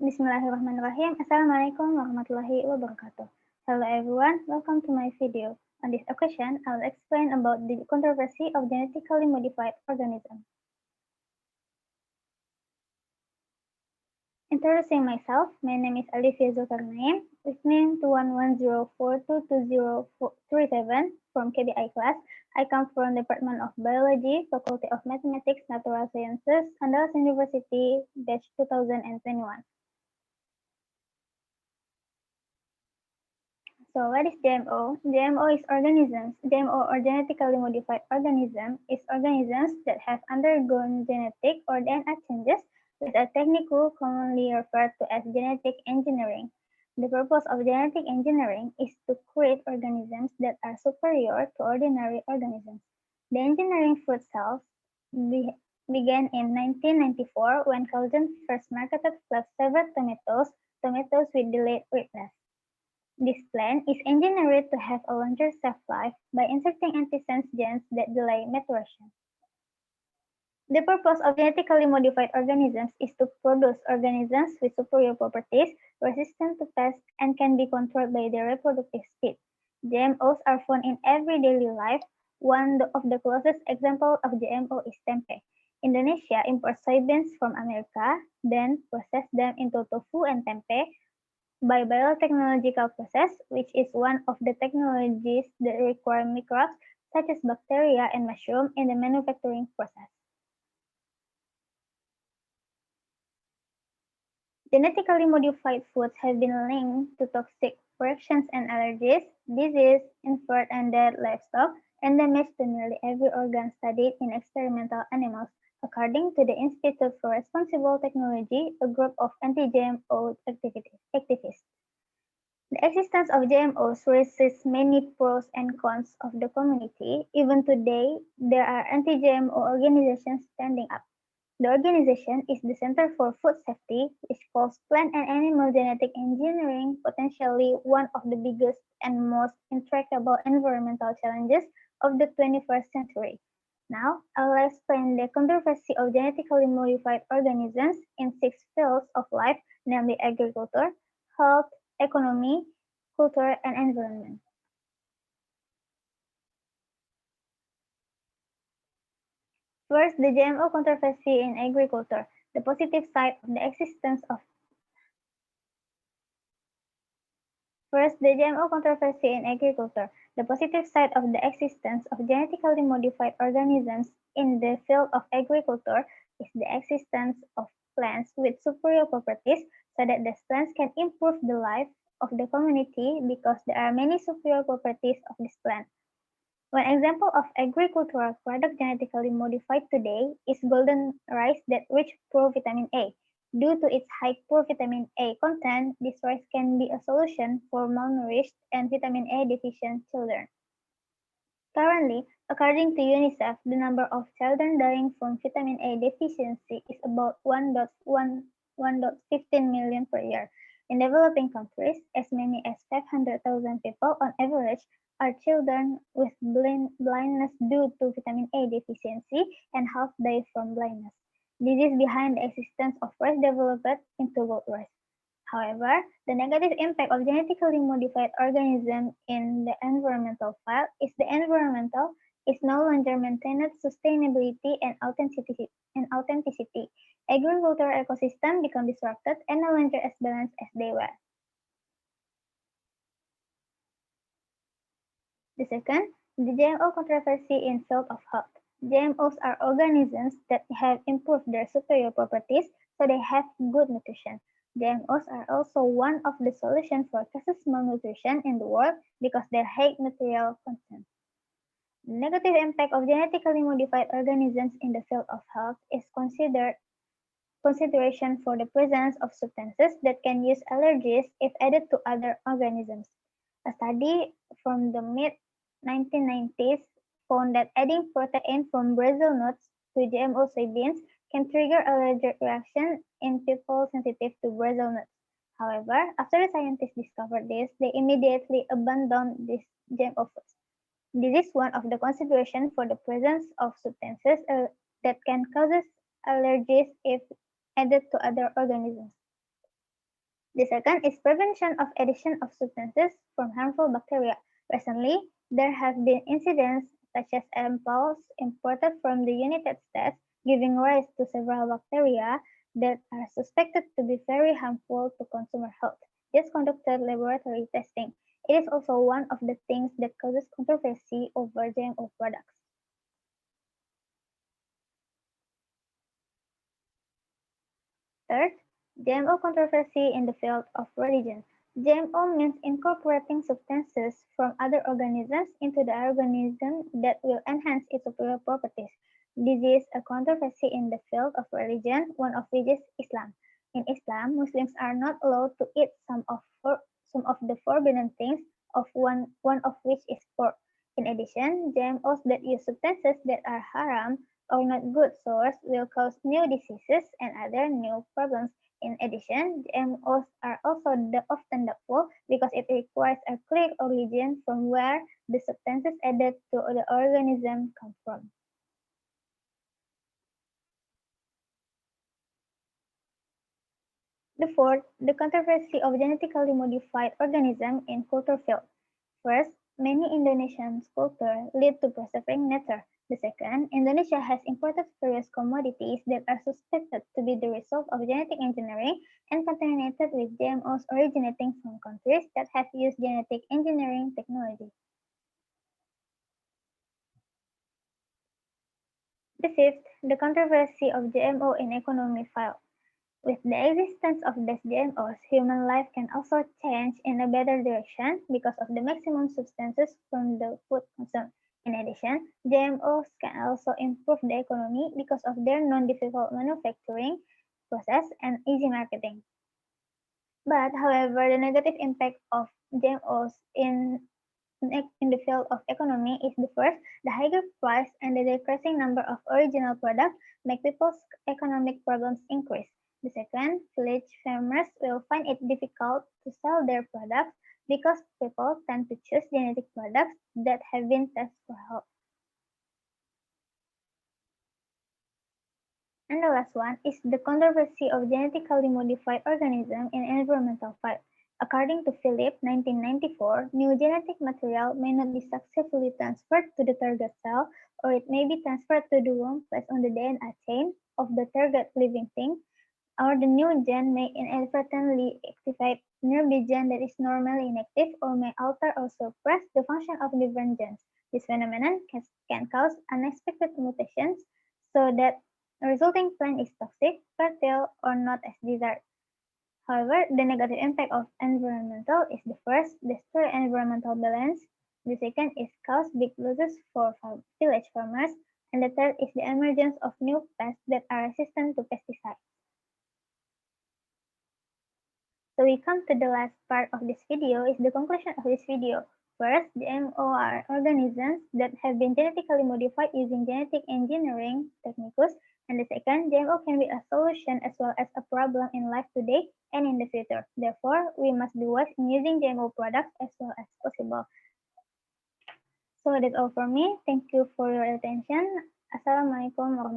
Bismillahirrahmanirrahim. Assalamualaikum warahmatullahi wabarakatuh. Hello everyone, welcome to my video. On this occasion, I will explain about the controversy of genetically modified organisms. Introducing myself, my name is Alifia Zulkarnain, with name 21104220037 from KBI class. I come from Department of Biology, Faculty of Mathematics, Natural Sciences, Andalas University, batch 2021. So what is GMO? GMO is organisms. GMO or genetically modified organism is organisms that have undergone genetic or DNA changes with a technique commonly referred to as genetic engineering. The purpose of genetic engineering is to create organisms that are superior to ordinary organisms. The engineering food cells began in 1994 when Culgen first marketed flavor tomatoes with delayed ripeness. This plant is engineered to have a longer shelf life by inserting antisense genes that delay maturation. The purpose of genetically modified organisms is to produce organisms with superior properties, resistant to pests, and can be controlled by their reproductive speed. GMOs are found in everyday life. One of the closest examples of GMO is tempeh. Indonesia imports soybeans from America, then process them into tofu and tempeh by biotechnological process, which is one of the technologies that require microbes such as bacteria and mushroom in the manufacturing process. Genetically modified foods have been linked to toxic reactions and allergies, disease, infant and dead livestock, and damage to nearly every organ studied in experimental animals, according to the Institute for Responsible Technology, a group of anti-GMO activists. The existence of GMOs raises many pros and cons of the community. Even today, there are anti-GMO organizations standing up. The organization is the Center for Food Safety, which calls plant and animal genetic engineering potentially one of the biggest and most intractable environmental challenges of the 21st century. Now, I will explain the controversy of genetically modified organisms in 6 fields of life, namely agriculture, health, economy, culture, and environment. First, the GMO controversy in agriculture, the positive side of the existence of First, the GMO controversy in agriculture, the positive side of the existence of genetically modified organisms in the field of agriculture is the existence of plants with superior properties so that these plants can improve the life of the community because there are many superior properties of this plant. One example of agricultural product genetically modified today is golden rice that rich provitamin A. Due to its high provitamin A content, this rice can be a solution for malnourished and vitamin A deficient children. Currently, according to UNICEF, the number of children dying from vitamin A deficiency is about 1.15 million per year. In developing countries, as many as 500,000 people on average are children with blindness due to vitamin A deficiency and half die from blindness. This is behind the existence of rice developed into gold rice. However, the negative impact of genetically modified organisms in the environmental file is the environmental is no longer maintained sustainability and authenticity. Agricultural ecosystem become disrupted and no longer as balanced as they were. The second, the GMO controversy in field of health. GMOs are organisms that have improved their superior properties so they have good nutrition. GMOs are also one of the solutions for cases malnutrition in the world because their high nutritional content. The negative impact of genetically modified organisms in the field of health is consideration for the presence of substances that can use allergies if added to other organisms. A study from the mid-1990s found that adding protein from Brazil nuts to GMO soybeans can trigger allergic reaction in people sensitive to Brazil nuts. However, after the scientists discovered this, they immediately abandoned these GMO foods. This is one of the considerations for the presence of substances that can cause allergies if added to other organisms. The second is prevention of addition of substances from harmful bacteria. Recently, there have been incidents such as ampoules imported from the United States giving rise to several bacteria that are suspected to be very harmful to consumer health. Just conducted laboratory testing. It is also one of the things that causes controversy over GMO products. Third, GMO controversy in the field of religion. GMO means incorporating substances from other organisms into the organism that will enhance its superior properties. This is a controversy in the field of religion, one of which is Islam. In Islam, Muslims are not allowed to eat some of the forbidden things, of one of which is pork. In addition, GMOs that use substances that are haram or not good source will cause new diseases and other new problems. In addition, GMOs are also often doubtful because it requires a clear origin from where the substances added to the organism come from. The fourth, the controversy of genetically modified organisms in culture field. First, many Indonesian cultures lead to preserving nature. The second, Indonesia has imported various commodities that are suspected to be the result of genetic engineering and contaminated with GMOs originating from countries that have used genetic engineering technology. The fifth, the controversy of GMO in economy field. With the existence of these GMOs, human life can also change in a better direction because of the maximum substances from the food consumed. In addition, GMOs can also improve the economy because of their non-difficult manufacturing process and easy marketing. But, however, the negative impact of GMOs in the field of economy is the first, the higher price and the decreasing number of original products make people's economic problems increase. The second, village farmers will find it difficult to sell their products because people tend to choose genetic products that have been tested for health. And the last one is the controversy of genetically modified organisms in environmental field. According to Philip, 1994, new genetic material may not be successfully transferred to the target cell, or it may be transferred to the wrong place on the DNA chain of the target living thing, or the new gene may inadvertently activate nearby gene that is normally inactive, or may alter or suppress the function of different genes. This phenomenon can cause unexpected mutations so that the resulting plant is toxic, fertile, or not as desired. However, the negative impact of environmental is the first, destroy environmental balance, the second is cause big losses for village farmers, and the third is the emergence of new pests that are resistant to pesticides. So we come to the last part of this video, is the conclusion of this video. First, GMO are organisms that have been genetically modified using genetic engineering techniques. And the second, GMO can be a solution as well as a problem in life today and in the future. Therefore, we must be wise in using GMO products as well as possible. So that's all for me. Thank you for your attention. Assalamualaikum warahmatullahi wabarakatuh.